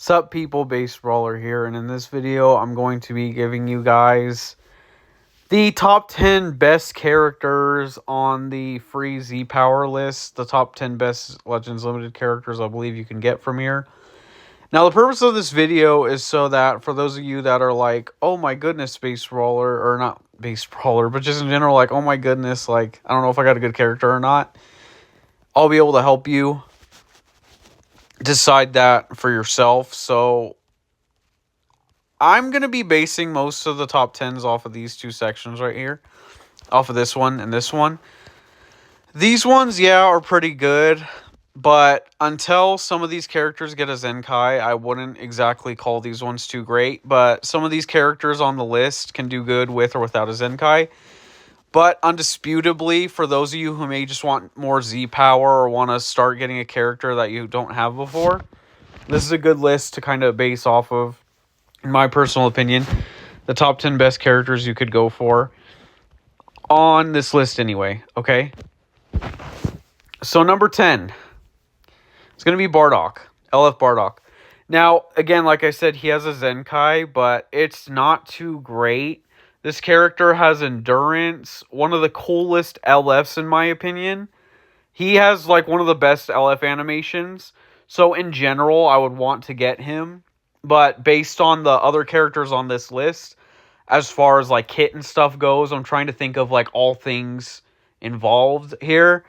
Sup people, Base Brawler here, and in this video I'm going to be giving you guys the top 10 best characters on the free Z Power list, the top 10 best Legends Limited characters I believe you can get from here. Now the purpose of this video is so that for those of you that are like, oh my goodness, Base Brawler, or not Base Brawler, but just in general like, oh my goodness, like I don't know if I got a good character or not, I'll be able to help you decide that for yourself. So I'm going to be basing most of the top 10s off of these two sections right here. Off of this one and this one. These ones, yeah, are pretty good. But until some of these characters get a Zen Kai, I wouldn't exactly call these ones too great. But some of these characters on the list can do good with or without a Zen Kai. But undisputably, for those of you who may just want more Z power or want to start getting a character that you don't have before, this is a good list to kind of base off of, in my personal opinion, the top 10 best characters you could go for on this list anyway, okay? So number 10, it's going to be Bardock, LF Bardock. Now, again, like I said, he has a Zen Kai, but it's not too great. This character has endurance, one of the coolest LFs in my opinion. He has like one of the best LF animations. So in general, I would want to get him. But based on the other characters on this list, as far as like kit and stuff goes, I'm trying to think of like all things involved here.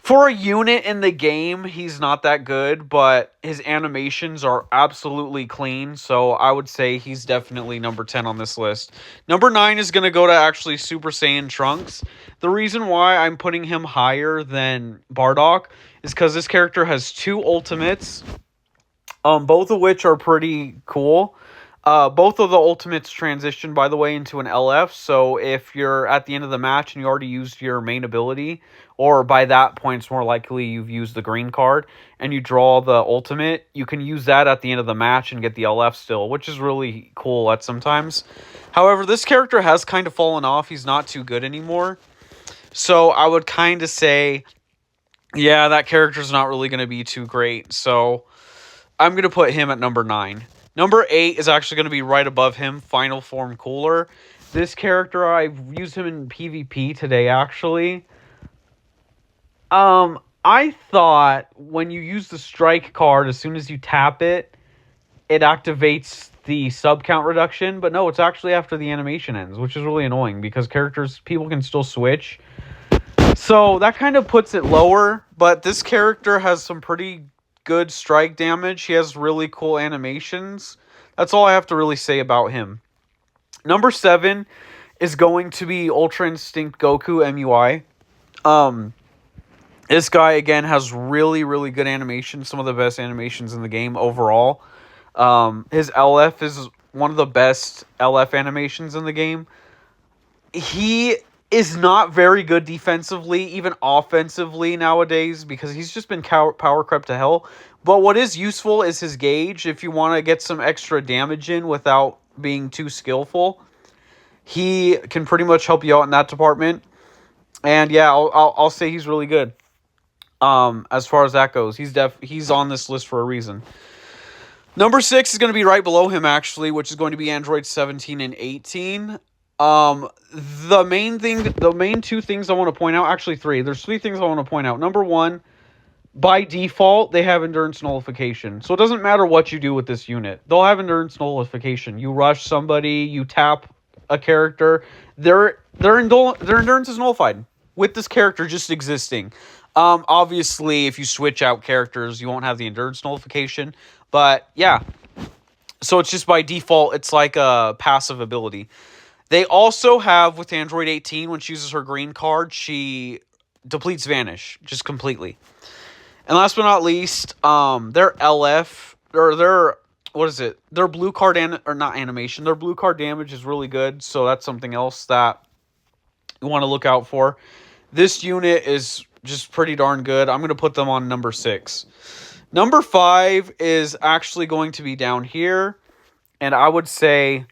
For a unit in the game, he's not that good, but his animations are absolutely clean, so I would say he's definitely number 10 on this list. Number 9 is going to go to actually Super Saiyan Trunks. The reason why I'm putting him higher than Bardock is because this character has two ultimates, both of which are pretty cool. Both of the ultimates transition, by the way, into an LF, so if you're at the end of the match and you already used your main ability, or by that point it's more likely you've used the green card, and you draw the ultimate, you can use that at the end of the match and get the LF still, which is really cool at sometimes. However, this character has kind of fallen off. He's not too good anymore. So I would kind of say, yeah, that character's not really going to be too great. So I'm going to put him at number 9. Number 8 is actually going to be right above him, Final Form Cooler. This character, I've used him in PvP today, actually. I thought when you use the strike card, as soon as you tap it, it activates the sub count reduction. But no, it's actually after the animation ends, which is really annoying because people can still switch. So that kind of puts it lower, but this character has some pretty good strike damage. He has really cool animations. That's all I have to really say about him. Number 7 is going to be Ultra Instinct Goku MUI. This guy, again, has really, really good animations. Some of the best animations in the game overall. His LF is one of the best LF animations in the game. He is not very good defensively, even offensively nowadays, because he's just been power crept to hell. But what is useful is his gauge. If you want to get some extra damage in without being too skillful, he can pretty much help you out in that department. And yeah, I'll say he's really good. As far as that goes, he's on this list for a reason. Number 6 is going to be right below him, actually, which is going to be Android 17 and 18. The main two things I want to point out, actually 3. There's 3 things I want to point out. Number 1, by default, they have endurance nullification. So it doesn't matter what you do with this unit. They'll have endurance nullification. You rush somebody, you tap a character, their endurance is nullified with this character just existing. Obviously, if you switch out characters, you won't have the endurance nullification. But yeah, so it's just by default, it's like a passive ability. They also have, with Android 18, when she uses her green card, she depletes Vanish, just completely. And last but not least, their LF, or their blue card, their blue card damage is really good, so that's something else that you want to look out for. This unit is just pretty darn good. I'm going to put them on number 6. Number 5 is actually going to be down here, and I would say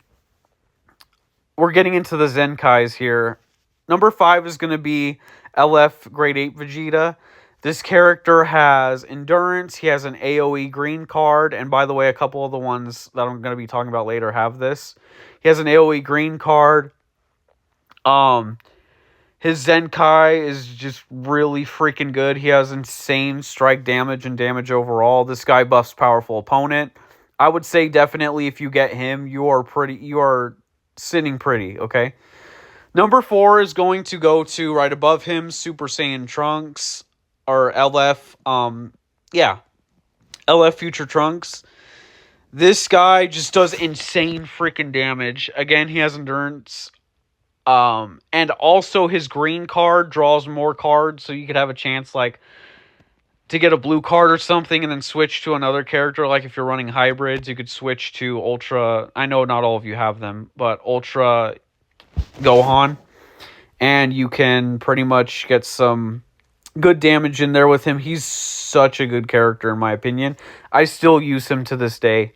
we're getting into the Zen Kais here. Number 5 is going to be LF Grade 8 Vegeta. This character has endurance. He has an AoE green card. And by the way, a couple of the ones that I'm going to be talking about later have this. He has an AoE green card. His Zen Kai is just really freaking good. He has insane strike damage and damage overall. This guy buffs powerful opponent. I would say definitely if you get him, you are sitting pretty, okay? Number 4 is going to go to right above him, Super Saiyan Trunks, or LF, LF Future Trunks. This guy just does insane freaking damage. Again, he has endurance. And also his green card draws more cards, so you could have a chance, like, to get a blue card or something and then switch to another character. Like, if you're running hybrids, you could switch to Ultra. I know not all of you have them, but Ultra Gohan. And you can pretty much get some good damage in there with him. He's such a good character, in my opinion. I still use him to this day,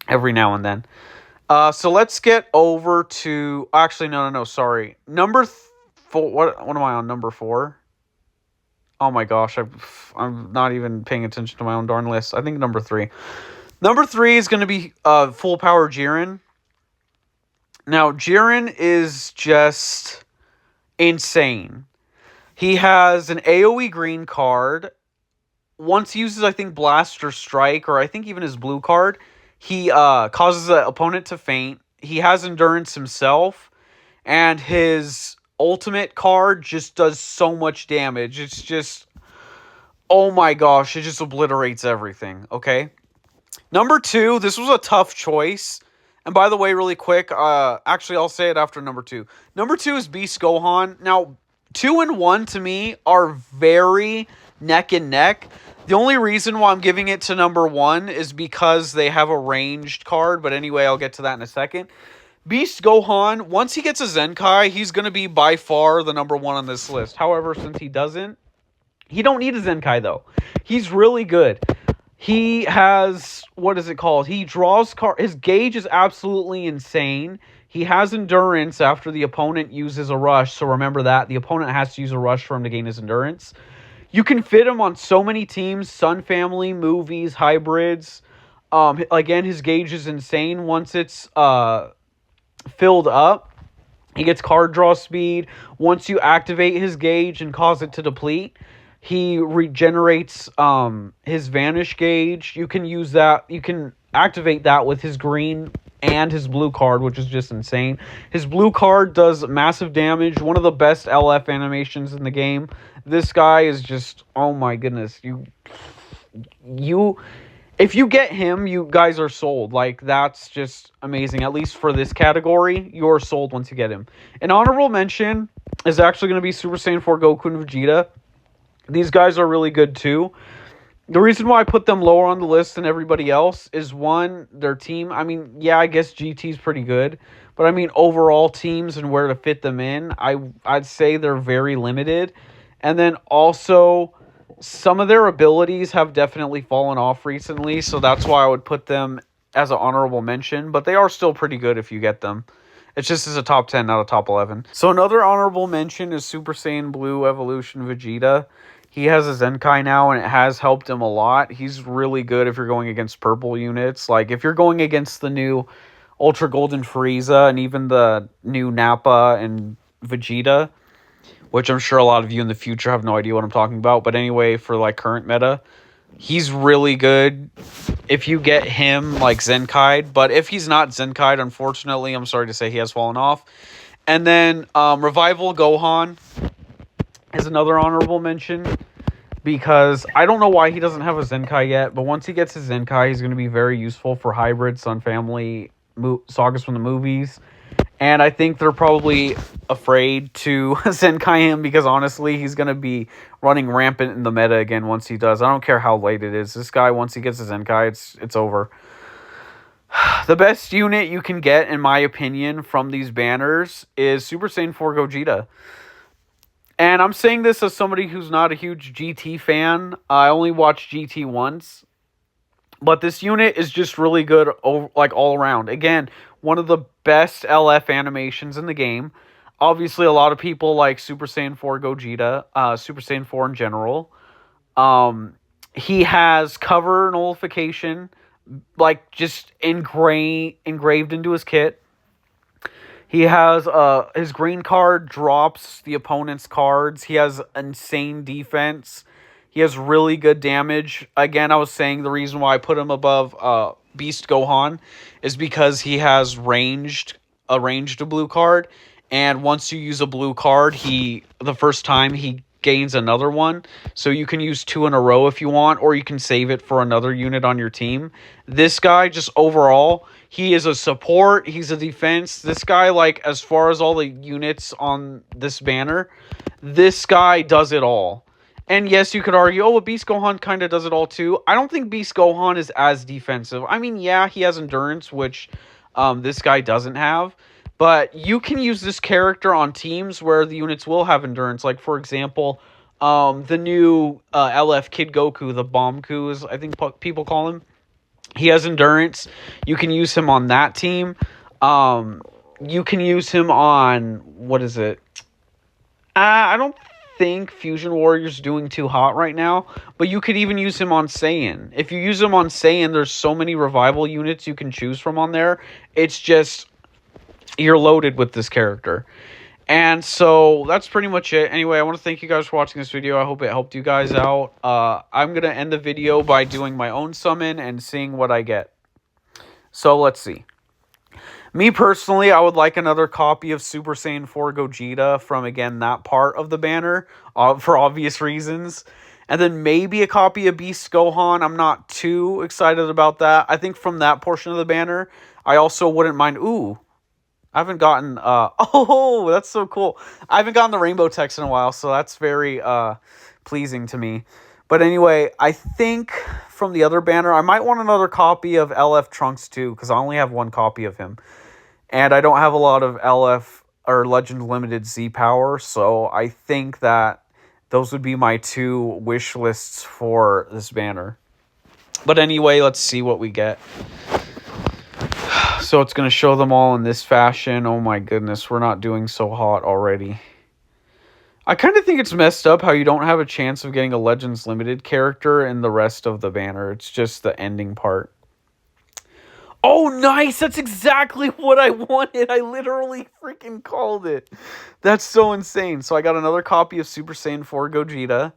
every now and then. So let's get over to... Actually, no, sorry. Number 4... What am I on? Number 4? Oh my gosh, I'm not even paying attention to my own darn list. I think number 3. Number 3 is going to be Full Power Jiren. Now, Jiren is just insane. He has an AoE green card. Once he uses, I think, Blast or Strike, or I think even his blue card, he causes the opponent to faint. He has endurance himself, and his ultimate card just does so much damage. It's just, oh my gosh, it just obliterates everything, okay? Number 2, this was a tough choice. And by the way, really quick, actually, I'll say it after number 2. Number 2 is Beast Gohan. Now, 2 and 1 to me are very neck and neck. The only reason why I'm giving it to number 1 is because they have a ranged card. But anyway, I'll get to that in a second. Beast Gohan, once he gets a Zen Kai, he's going to be by far the number 1 on this list. However, since he doesn't, he don't need a Zen Kai, though. He's really good. He has, what is it called? He draws cards. His gauge is absolutely insane. He has endurance after the opponent uses a rush. So remember that. The opponent has to use a rush for him to gain his endurance. You can fit him on so many teams. Sun Family, movies, hybrids. Again, his gauge is insane. Once it's filled up, he gets card draw speed. Once you activate his gauge and cause it to deplete, he regenerates his Vanish gauge. You can use that. You can activate that with his green and his blue card, which is just insane. His blue card does massive damage. One of the best LF animations in the game. This guy is just, oh my goodness. If you get him, you guys are sold. Like, that's just amazing. At least for this category, you're sold once you get him. An honorable mention is actually going to be Super Saiyan 4 Goku and Vegeta. These guys are really good too. The reason why I put them lower on the list than everybody else is, one, their team. I mean, yeah, I guess GT's pretty good. But I mean, overall teams and where to fit them in, I'd say they're very limited. And then also, some of their abilities have definitely fallen off recently. So that's why I would put them as an honorable mention. But they are still pretty good if you get them. It's just as a top 10, not a top 11. So another honorable mention is Super Saiyan Blue Evolution Vegeta. He has a Zen Kai now, and it has helped him a lot. He's really good if you're going against purple units. Like, if you're going against the new Ultra Golden Frieza and even the new Nappa and Vegeta, which I'm sure a lot of you in the future have no idea what I'm talking about. But anyway, for, like, current meta, he's really good if you get him, like, Zen Kai'd. But if he's not Zen Kai'd, unfortunately, I'm sorry to say he has fallen off. And then Revival Gohan is another honorable mention, because I don't know why he doesn't have a Zen Kai yet, but once he gets his Zen Kai, he's going to be very useful for hybrid Sun Family sagas from the movies. And I think they're probably afraid to Zen Kai him, because honestly, he's going to be running rampant in the meta again once he does. I don't care how late it is. This guy, once he gets his Zen Kai, it's over. The best unit you can get, in my opinion, from these banners is Super Saiyan 4 Gogeta. And I'm saying this as somebody who's not a huge GT fan. I only watched GT once. But this unit is just really good, like, all around. Again, one of the best LF animations in the game. Obviously, a lot of people like Super Saiyan 4 Gogeta, Super Saiyan 4 in general. He has cover nullification, like just engraved into his kit. He has his green card drops the opponent's cards. He has insane defense. He has really good damage. Again, I was saying the reason why I put him above Beast Gohan is because he has ranged a blue card, and once you use a blue card, the first time he gains another one. So you can use 2 in a row if you want, or you can save it for another unit on your team. This guy, just overall, he is a support, he's a defense. This guy, like, as far as all the units on this banner, this guy does it all. And yes, you could argue, oh, well, Beast Gohan kind of does it all too. I don't think Beast Gohan is as defensive. I mean, yeah, he has endurance, which this guy doesn't have. But you can use this character on teams where the units will have endurance. Like, for example, the new LF Kid Goku, the Bombku, is I think people call him. He has endurance. You can use him on that team. You can use him on, what is it? I don't think Fusion Warrior's doing too hot right now, but you could even use him on Saiyan. If you use him on Saiyan, there's so many revival units you can choose from on there. It's just, you're loaded with this character. And so that's pretty much it. Anyway, I want to thank you guys for watching this video. I hope it helped you guys out. I'm going to end the video by doing my own summon and seeing what I get. So let's see. Me personally, I would like another copy of Super Saiyan 4 Gogeta from, again, that part of the banner, for obvious reasons. And then maybe a copy of Beast Gohan. I'm not too excited about that. I think from that portion of the banner, I also wouldn't mind... Ooh. I haven't gotten, oh, that's so cool. I haven't gotten the rainbow text in a while, so that's very pleasing to me. But anyway, I think from the other banner, I might want another copy of LF Trunks too, because I only have 1 copy of him. And I don't have a lot of LF or Legend Limited Z power, so I think that those would be my 2 wish lists for this banner. But anyway, let's see what we get. So it's going to show them all in this fashion. Oh my goodness, we're not doing so hot already. I kind of think it's messed up how you don't have a chance of getting a Legends Limited character in the rest of the banner. It's just the ending part. Oh, nice! That's exactly what I wanted. I literally freaking called it. That's so insane. So I got another copy of Super Saiyan 4 Gogeta.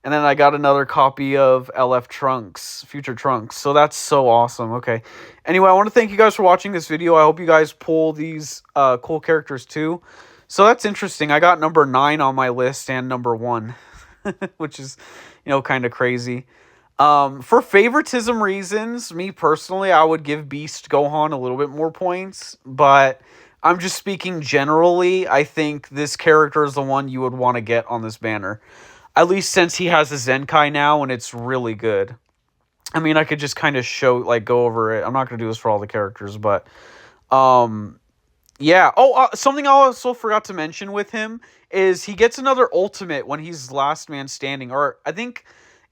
And then I got another copy of LF Trunks, Future Trunks. So that's so awesome. Okay. Anyway, I want to thank you guys for watching this video. I hope you guys pull these cool characters too. So that's interesting. I got number 9 on my list and number 1, which is, you know, kind of crazy. For favoritism reasons, me personally, I would give Beast Gohan a little bit more points. But I'm just speaking generally. I think this character is the one you would want to get on this banner. At least since he has a Zen Kai now, and it's really good. I mean, I could just kind of go over it. I'm not going to do this for all the characters, but, yeah. Oh, something I also forgot to mention with him is he gets another ultimate when he's last man standing. Or I think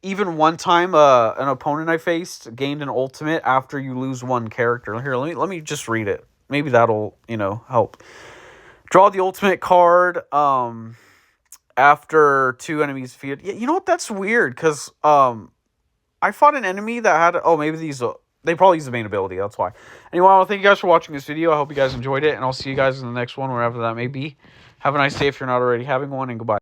even one time an opponent I faced gained an ultimate after you lose 1 character. Here, let me just read it. Maybe that'll, you know, help. Draw the ultimate card, after 2 enemies defeated. Yeah, you know what? That's weird, because I fought an enemy that had... Oh, maybe they probably use the main ability. That's why. Anyway, I want to thank you guys for watching this video. I hope you guys enjoyed it, and I'll see you guys in the next one, wherever that may be. Have a nice day if you're not already having one, and goodbye.